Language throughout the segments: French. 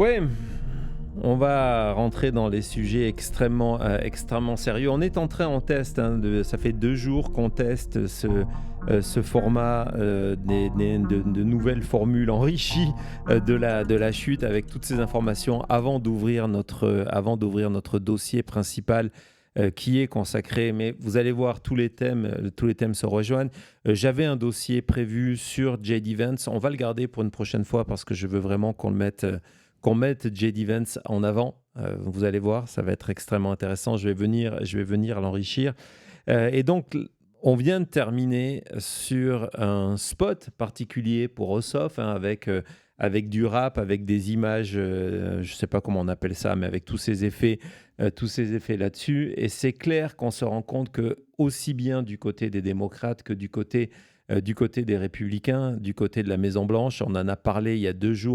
Ouais, on va rentrer dans les sujets extrêmement sérieux. On est on teste, ça fait 2 jours qu'on teste ce format de nouvelles formules enrichies de la chute avec toutes ces informations avant d'ouvrir notre dossier principal qui est consacré. Mais vous allez voir, tous les thèmes se rejoignent. J'avais un dossier prévu sur J.D. Vance. On va le garder pour une prochaine fois parce que je veux vraiment qu'on mette J.D. Vance en avant. Vous allez voir, ça va être extrêmement intéressant. Je vais venir l'enrichir. Et donc, on vient de terminer sur un spot particulier pour Osof, avec du rap, avec des images, je ne sais pas comment on appelle ça, mais avec tous ces effets là-dessus. Et c'est clair qu'on se rend compte que aussi bien du côté des démocrates que du côté des républicains, du côté de la Maison-Blanche. On en a parlé il y a 2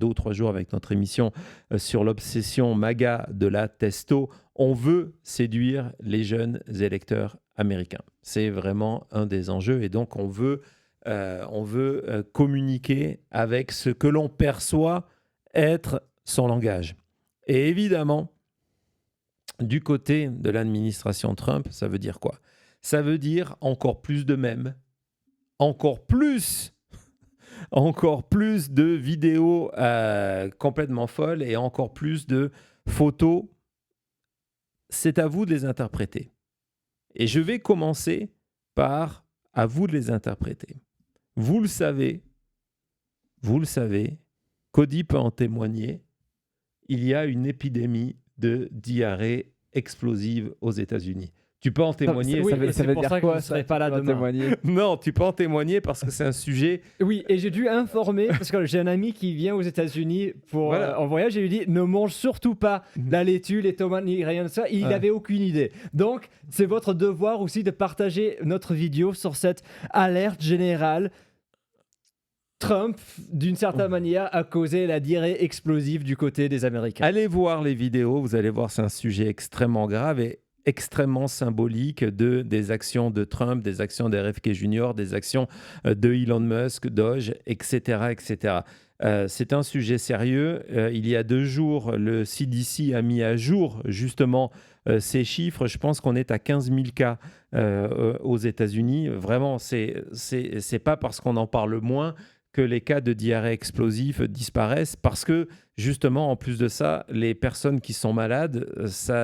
ou 3 jours avec notre émission sur l'obsession MAGA de la testo. On veut séduire les jeunes électeurs américains. C'est vraiment un des enjeux et donc on veut communiquer avec ce que l'on perçoit être son langage. Et évidemment, du côté de l'administration Trump, ça veut dire quoi ? Ça veut dire encore plus de mèmes, encore plus de vidéos complètement folles et encore plus de photos. C'est à vous de les interpréter. Et je vais commencer par à vous de les interpréter. Vous le savez, Cody peut en témoigner, il y a une épidémie de diarrhée explosive aux États-Unis. Tu peux en témoigner. Ça veut dire quoi, ça? Pas là demain. Non, tu peux en témoigner parce que c'est un sujet. Oui, et j'ai dû informer parce que j'ai un ami qui vient aux États-Unis en voyage et lui dit ne mange surtout pas la laitue, les tomates ni rien de ça. Il n'avait aucune idée. Donc, c'est votre devoir aussi de partager notre vidéo sur cette alerte générale. Trump, d'une certaine manière, a causé la diarrhée explosive du côté des Américains. Allez voir les vidéos, vous allez voir, c'est un sujet extrêmement grave et extrêmement symbolique des actions de Trump, des actions d'RFK Jr., des actions de Elon Musk, Doge, etc. C'est un sujet sérieux. Il y a 2 jours, le CDC a mis à jour justement ces chiffres. Je pense qu'on est à 15 000 cas aux États-Unis. Vraiment, c'est pas parce qu'on en parle moins que les cas de diarrhée explosive disparaissent parce que, justement, en plus de ça, les personnes qui sont malades,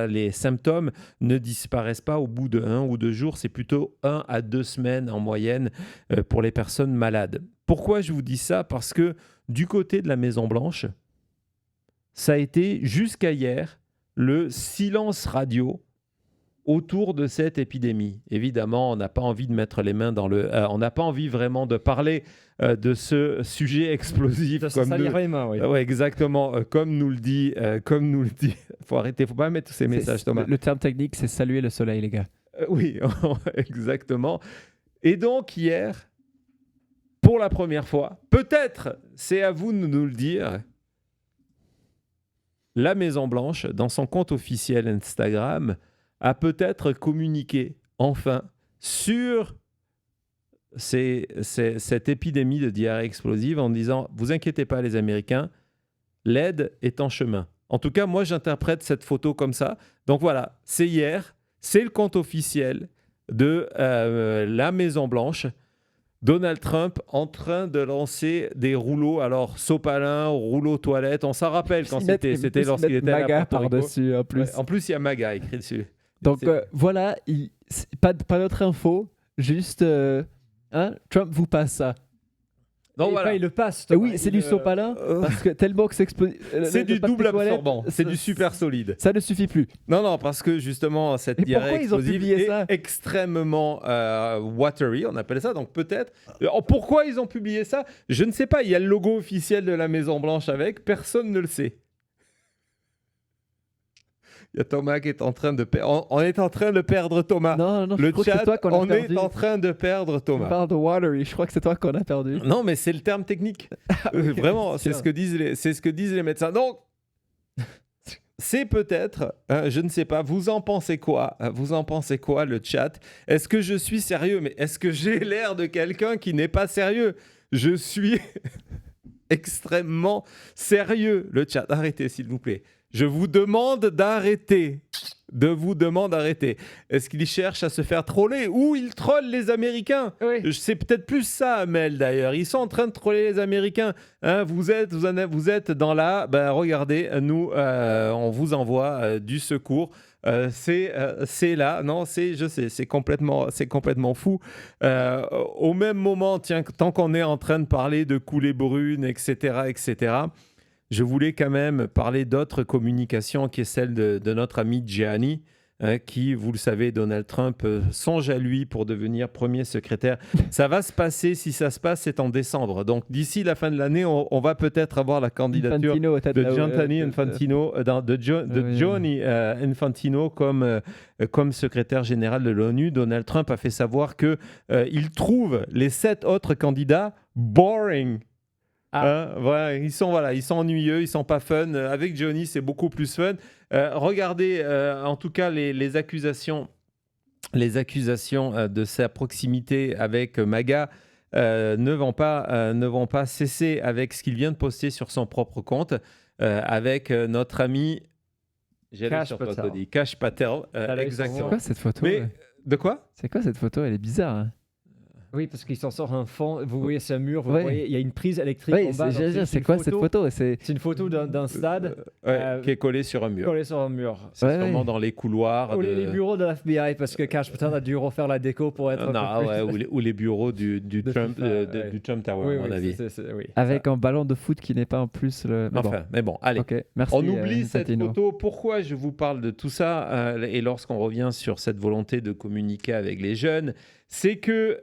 les symptômes ne disparaissent pas au bout de 1 ou 2 jours, c'est plutôt 1 à 2 semaines en moyenne pour les personnes malades. Pourquoi je vous dis ça ? Parce que du côté de la Maison-Blanche, ça a été jusqu'à hier le silence radio autour de cette épidémie. Évidemment, on n'a pas envie de mettre les mains dans le... on n'a pas envie vraiment de parler de ce sujet explosif. Oui, exactement. Comme nous le dit... Faut arrêter, faut pas mettre tous ces messages, Thomas. Le terme technique, c'est saluer le soleil, les gars. Oui, exactement. Et donc, hier, pour la première fois, peut-être, c'est à vous de nous le dire, la Maison-Blanche, dans son compte officiel Instagram, a peut-être communiqué, enfin, sur cette épidémie de diarrhée explosive en disant « Vous inquiétez pas les Américains, l'aide est en chemin ». En tout cas, moi, j'interprète cette photo comme ça. Donc voilà, c'est hier, c'est le compte officiel de la Maison-Blanche. Donald Trump en train de lancer des rouleaux, alors sopalin, rouleau toilette, on s'en rappelle quand c'était lorsqu'il était MAGA à Porto Rico. par-dessus, en plus. Ouais, en plus, il y a MAGA écrit dessus. Donc voilà, pas d'autre info, juste Trump vous passe ça. Donc voilà. Il le passe. Oui, c'est du sopalin, parce que tellement que c'est explosé. C'est du double absorbant, c'est du super solide. Ça ne suffit plus. Non, parce que justement, cette diarrhée explosive est extrêmement watery, on appelle ça, donc peut-être... pourquoi ils ont publié ça ? Je ne sais pas, il y a le logo officiel de la Maison-Blanche avec, personne ne le sait. Il y a Thomas qui est en train de perdre. On est en train de perdre Thomas. Non, le je crois chat, que c'est toi qu'on a perdu. On est en train de perdre Thomas. On parle de watery, je crois que c'est toi qu'on a perdu. Non, mais c'est le terme technique. Vraiment, c'est ce que disent les médecins. Donc, c'est peut-être, je ne sais pas, vous en pensez quoi ? Le chat ? Est-ce que je suis sérieux ? Mais est-ce que j'ai l'air de quelqu'un qui n'est pas sérieux ? Je suis... extrêmement sérieux, le chat. Arrêtez, s'il vous plaît. Je vous demande d'arrêter. Est-ce qu'il cherche à se faire troller ou il troll les Américains? Oui. C'est peut-être plus ça, Amel, d'ailleurs. Ils sont en train de troller les Américains. Hein, vous êtes dans la... Ben, regardez, nous, on vous envoie du secours. C'est là, non, je sais, c'est complètement fou. Au même moment, tiens, tant qu'on est en train de parler de coulées brunes, etc., je voulais quand même parler d'autres communications, qui est celle de notre ami Gianni, qui, vous le savez, Donald Trump songe à lui pour devenir premier secrétaire. Ça va se passer, si ça se passe, c'est en décembre. Donc d'ici la fin de l'année, on va peut-être avoir la candidature de Gianni Infantino, de Gianni Infantino comme secrétaire général de l'ONU. Donald Trump a fait savoir qu'il trouve les 7 autres candidats boring. Voilà, ils sont ennuyeux, ils sont pas fun. Avec Johnny, c'est beaucoup plus fun. Regardez, en tout cas, les accusations de sa proximité avec MAGA ne vont pas cesser avec ce qu'il vient de poster sur son propre compte avec notre ami Kash Patel. Exactement. C'est quoi cette photo? Mais de quoi? C'est quoi cette photo? Elle est bizarre. Hein. Oui, parce qu'il s'en sort un fond. Vous voyez ce mur, vous voyez, il y a une prise électrique en bas. C'est quoi cette photo? C'est une photo d'un stade qui est collé sur un mur. C'est sûrement dans les couloirs. Ou les bureaux de l'FBI, parce que Kash Patel a dû refaire la déco pour être. Ou les bureaux du Trump Tower, à mon avis. Avec un ballon de foot qui n'est pas en plus le. Mais bon, allez. Okay, merci, on oublie cette photo. Pourquoi je vous parle de tout ça et lorsqu'on revient sur cette volonté de communiquer avec les jeunes, c'est que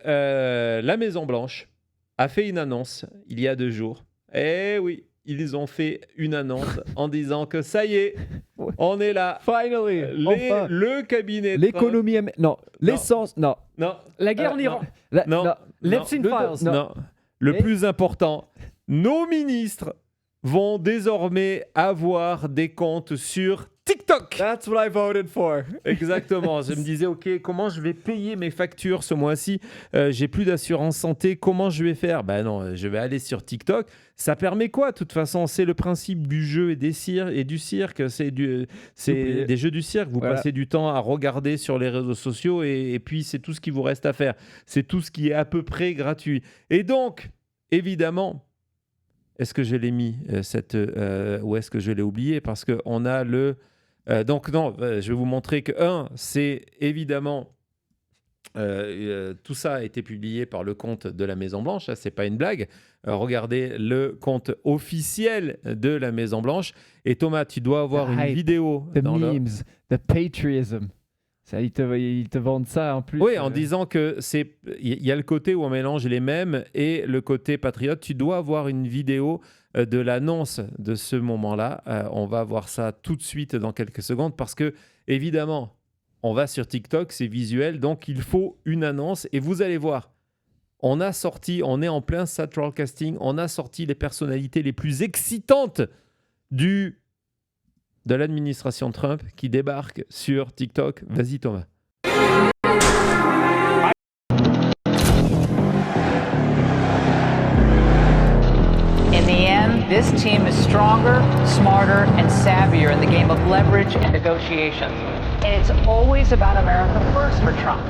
la Maison-Blanche a fait une annonce il y a 2 jours. Eh oui, ils ont fait une annonce en disant que ça y est, on est là. Finally, enfin. Le cabinet... L'économie... Non, l'essence... Non. La guerre en Iran. L'Epstein Files. Non. Le plus important, nos ministres vont désormais avoir des comptes sur TikTok. That's what I voted for. Exactement. Je me disais, OK, comment je vais payer mes factures ce mois-ci? J'ai plus d'assurance santé. Comment je vais faire? Ben non, je vais aller sur TikTok. Ça permet quoi? De toute façon, c'est le principe du jeu et du cirque. C'est des jeux du cirque. Vous passez du temps à regarder sur les réseaux sociaux et puis c'est tout ce qui vous reste à faire. C'est tout ce qui est à peu près gratuit. Et donc, évidemment... Est-ce que je l'ai mis ou est-ce que je l'ai oublié? Parce qu'on a le... je vais vous montrer que, c'est évidemment... tout ça a été publié par le compte de la Maison-Blanche, ce n'est pas une blague. Regardez le compte officiel de la Maison-Blanche. Et Thomas, tu dois avoir une vidéo... The memes, the patriotism. Ils te vendent ça en plus. Oui, en disant que il y a le côté où on mélange les mèmes et le côté patriote. Tu dois avoir une vidéo de l'annonce de ce moment-là. On va voir ça tout de suite dans quelques secondes parce que, évidemment, on va sur TikTok, c'est visuel, donc il faut une annonce. Et vous allez voir, on est en plein Satral Casting, on a sorti les personnalités les plus excitantes de l'administration Trump qui débarque sur TikTok. Vas-y Thomas. In the end, this team is stronger, smarter, and savvier in the game of leverage and negotiation. And it's always about America first for Trump.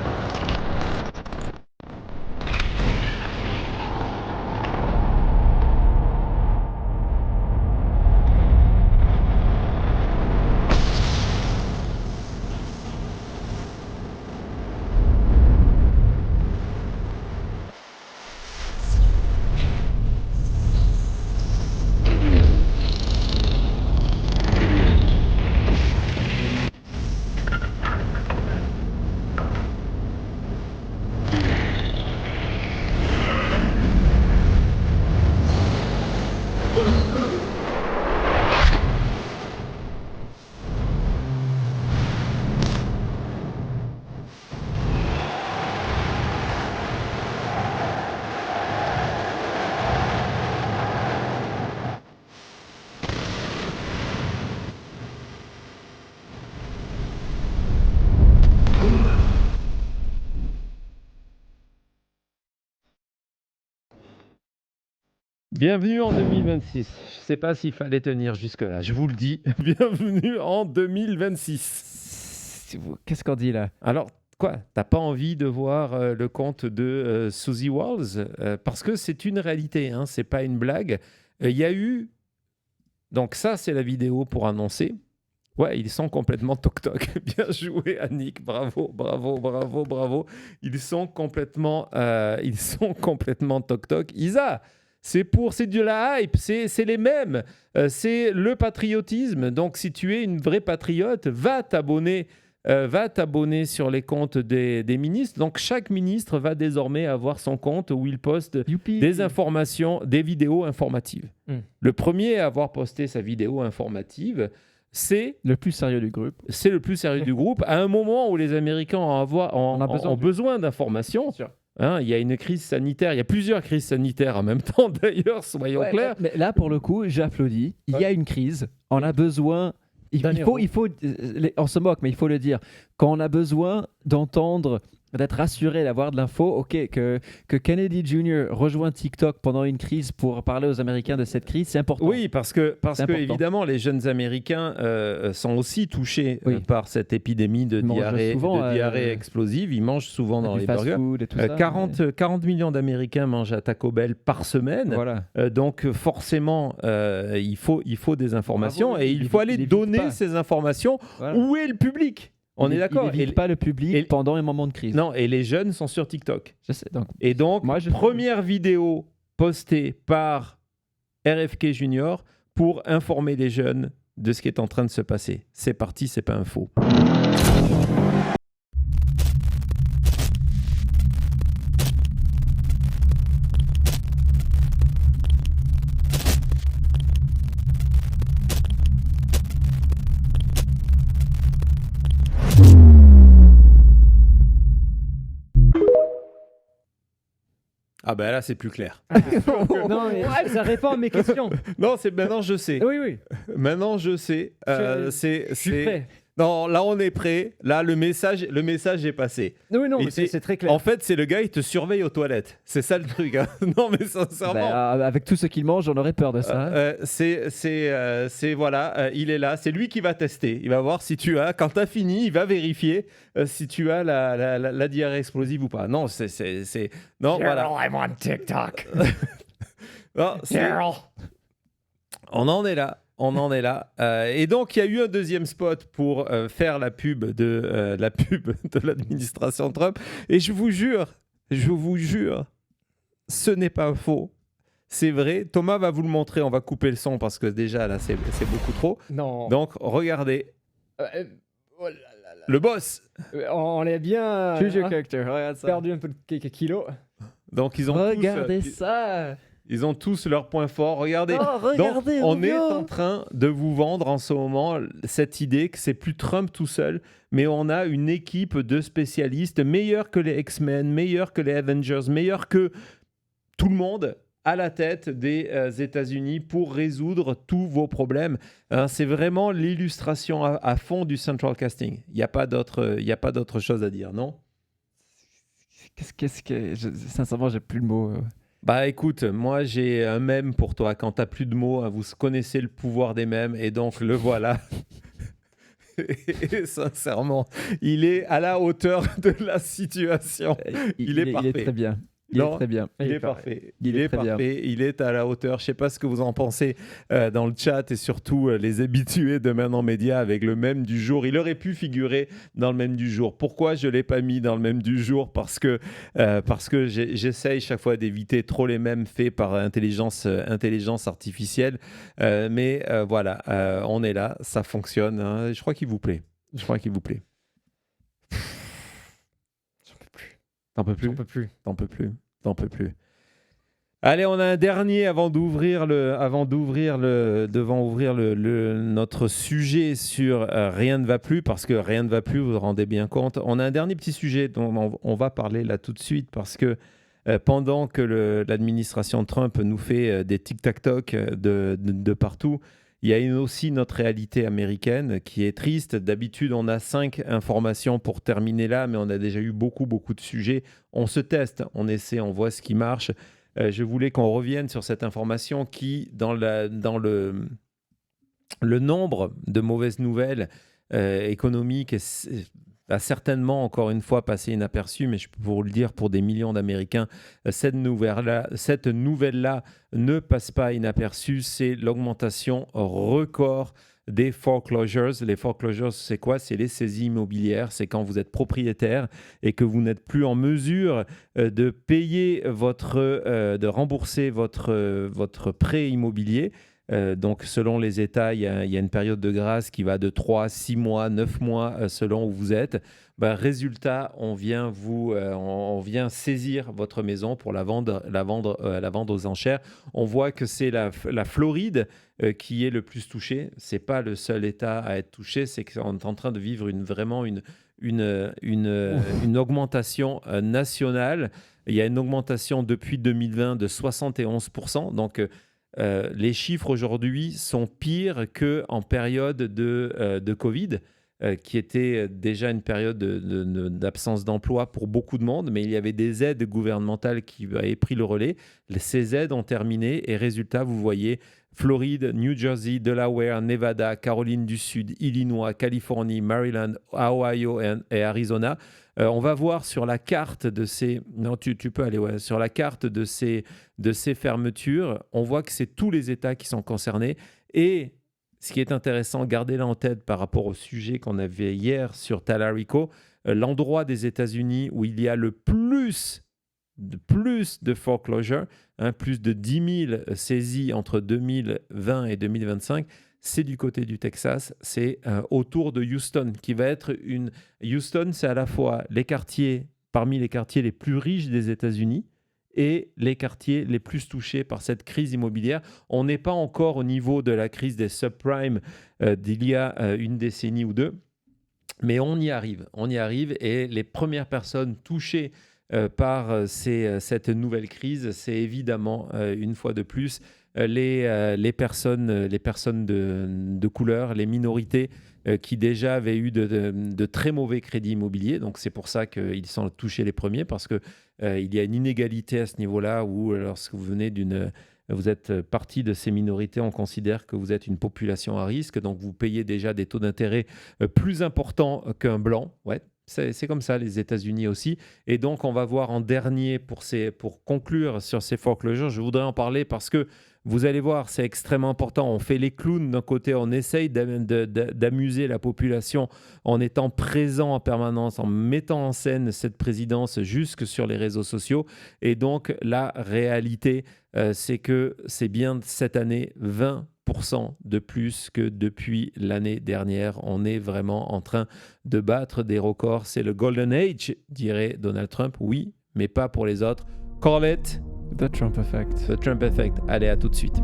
Bienvenue en 2026. Je ne sais pas s'il fallait tenir jusque-là. Je vous le dis. Bienvenue en 2026. Qu'est-ce qu'on dit là? Alors, quoi? T'as pas envie de voir le compte de Suzy Walls parce que c'est une réalité, hein, c'est pas une blague. Il y a eu... Donc ça, c'est la vidéo pour annoncer. Ouais, ils sont complètement toc-toc. Bien joué, Annick. Bravo, bravo, bravo, bravo. Ils sont complètement toc-toc. Isa, c'est de la hype. C'est les mêmes. C'est le patriotisme. Donc, si tu es une vraie patriote, va t'abonner sur les comptes des ministres. Donc, chaque ministre va désormais avoir son compte où il poste des informations, des vidéos informatives. Le premier à avoir posté sa vidéo informative, c'est le plus sérieux du groupe. C'est le plus sérieux du groupe. À un moment où les Américains ont besoin d'informations, hein, il y a une crise sanitaire, il y a plusieurs crises sanitaires en même temps d'ailleurs, soyons clairs. Mais là, pour le coup, j'applaudis. Il y a une crise, on a besoin... on se moque, mais il faut le dire. Quand on a besoin d'entendre, d'être rassuré, d'avoir de l'info, ok, que Kennedy Jr. rejoint TikTok pendant une crise pour parler aux Américains de cette crise, c'est important. Oui, parce que évidemment, les jeunes Américains sont aussi touchés par cette épidémie de diarrhée explosive. Ils mangent souvent dans les burgers. 40 millions d'Américains mangent à Taco Bell par semaine. Voilà. Donc forcément, il faut des informations et il faut aller donner ces informations. Voilà. Où est le public ? On est d'accord. Il n'évite pas le public pendant un moment de crise. Non, et les jeunes sont sur TikTok. Je sais. Donc, première vidéo postée par RFK Junior pour informer les jeunes de ce qui est en train de se passer. C'est parti, c'est pas un faux. Ah ben là, c'est plus clair. Non, mais ça répond à mes questions. Non, c'est maintenant je sais. Oui. Maintenant je sais. Je suis prêt. Non, là on est prêt. Là le message est passé. Oui, non, c'est très clair. En fait, c'est le gars, il te surveille aux toilettes. C'est ça le truc. Hein. Non, mais sincèrement. Avec tout ce qu'il mange, on aurait peur de ça. Voilà, il est là. C'est lui qui va tester. Il va voir si tu as. Quand tu as fini, il va vérifier si tu as la diarrhée explosive ou pas. Non, non, voilà. I'm on TikTok. Non, on en est là. Et donc, il y a eu un deuxième spot pour faire la pub de l'administration Trump. Et je vous jure, ce n'est pas faux. C'est vrai. Thomas va vous le montrer. On va couper le son parce que déjà, là, c'est beaucoup trop. Non. Donc, regardez. Le boss. On est bien... Choose your character. Regarde ça. Perdu un peu de quelques kilos. Donc, ils ont Regardez ça. Ils ont tous leurs points forts. Regardez. Donc, on est en train de vous vendre en ce moment cette idée que c'est plus Trump tout seul, mais on a une équipe de spécialistes meilleurs que les X-Men, meilleurs que les Avengers, meilleurs que tout le monde à la tête des États-Unis pour résoudre tous vos problèmes. C'est vraiment l'illustration à fond du Central Casting. Il n'y a pas d'autre chose à dire, non ? Sincèrement, j'ai plus le mot. Bah écoute, moi j'ai un mème pour toi. Quand t'as plus de mots, vous connaissez le pouvoir des mèmes et donc le voilà. Et sincèrement, il est à la hauteur de la situation. Il est parfait. Il est très bien. Il est très bien. Il est parfait. Il est parfait. Il est à la hauteur. Je ne sais pas ce que vous en pensez dans le chat et surtout les habitués de Maintenant Média avec le mème du jour. Il aurait pu figurer dans le mème du jour. Pourquoi je ne l'ai pas mis dans le mème du jour ? Parce que j'essaye chaque fois d'éviter trop les mèmes faits par intelligence artificielle. Mais voilà, on est là. Ça fonctionne. Hein. Je crois qu'il vous plaît. T'en peux plus. Allez, on a un dernier avant d'ouvrir notre sujet sur Rien ne va plus, parce que rien ne va plus, vous vous rendez bien compte. On a un dernier petit sujet dont on va parler là tout de suite, parce que pendant que l'administration Trump nous fait des tic-tac-toc de partout, il y a aussi notre réalité américaine qui est triste. D'habitude, on a 5 informations pour terminer là, mais on a déjà eu beaucoup de sujets. On se teste, on essaie, on voit ce qui marche. je voulais qu'on revienne sur cette information qui, dans le nombre de mauvaises nouvelles économiques, a certainement, encore une fois, passé inaperçu, mais je peux vous le dire pour des millions d'Américains, cette nouvelle-là ne passe pas inaperçue. C'est l'augmentation record des foreclosures. Les foreclosures, c'est quoi? C'est les saisies immobilières. C'est quand vous êtes propriétaire et que vous n'êtes plus en mesure de payer de rembourser votre prêt immobilier. Donc, selon les États, il y a une période de grâce qui va de 3, 6 mois, 9 mois, selon où vous êtes. Résultat, on vient saisir votre maison pour la vendre aux enchères. On voit que c'est la Floride qui est le plus touchée. Ce n'est pas le seul État à être touché, c'est qu'on est en train de vivre vraiment une augmentation nationale. Il y a une augmentation depuis 2020 de 71%. Donc, les chiffres aujourd'hui sont pires qu'en période de Covid, qui était déjà une période d'absence d'emploi pour beaucoup de monde, mais il y avait des aides gouvernementales qui avaient pris le relais. Ces aides ont terminé et résultat, vous voyez, Floride, New Jersey, Delaware, Nevada, Caroline du Sud, Illinois, Californie, Maryland, Ohio et Arizona. On va voir sur la carte de ces... Non, tu peux aller sur la carte de ces fermetures. On voit que c'est tous les États qui sont concernés. Et ce qui est intéressant, gardez-le en tête par rapport au sujet qu'on avait hier sur Talarico, l'endroit des États-Unis où il y a le plus de foreclosure, plus de 10 000 saisies entre 2020 et 2025, c'est du côté du Texas, c'est autour de Houston, qui va être Houston, c'est à la fois parmi les quartiers les plus riches des États-Unis et les quartiers les plus touchés par cette crise immobilière. On n'est pas encore au niveau de la crise des subprimes d'il y a une décennie ou deux, mais on y arrive, et les premières personnes touchées par cette nouvelle crise, c'est évidemment, une fois de plus, les personnes de couleur, les minorités qui déjà avaient eu de très mauvais crédits immobiliers. Donc, c'est pour ça qu'ils sont touchés les premiers, parce qu'il y a une inégalité à ce niveau-là où, lorsque vous êtes partie de ces minorités, on considère que vous êtes une population à risque, donc vous payez déjà des taux d'intérêt plus importants qu'un blanc. Ouais. C'est comme ça, les États-Unis aussi. Et donc, on va voir en dernier, pour conclure sur ces foreclosures, je voudrais en parler parce que vous allez voir, c'est extrêmement important. On fait les clowns d'un côté, on essaye d'amuser la population en étant présent en permanence, en mettant en scène cette présidence jusque sur les réseaux sociaux. Et donc, la réalité, c'est que c'est bien cette année 20% de plus que depuis l'année dernière. On est vraiment en train de battre des records. C'est le Golden Age, dirait Donald Trump. Oui, mais pas pour les autres. Call it The Trump Effect. The Trump Effect. Allez, à tout de suite.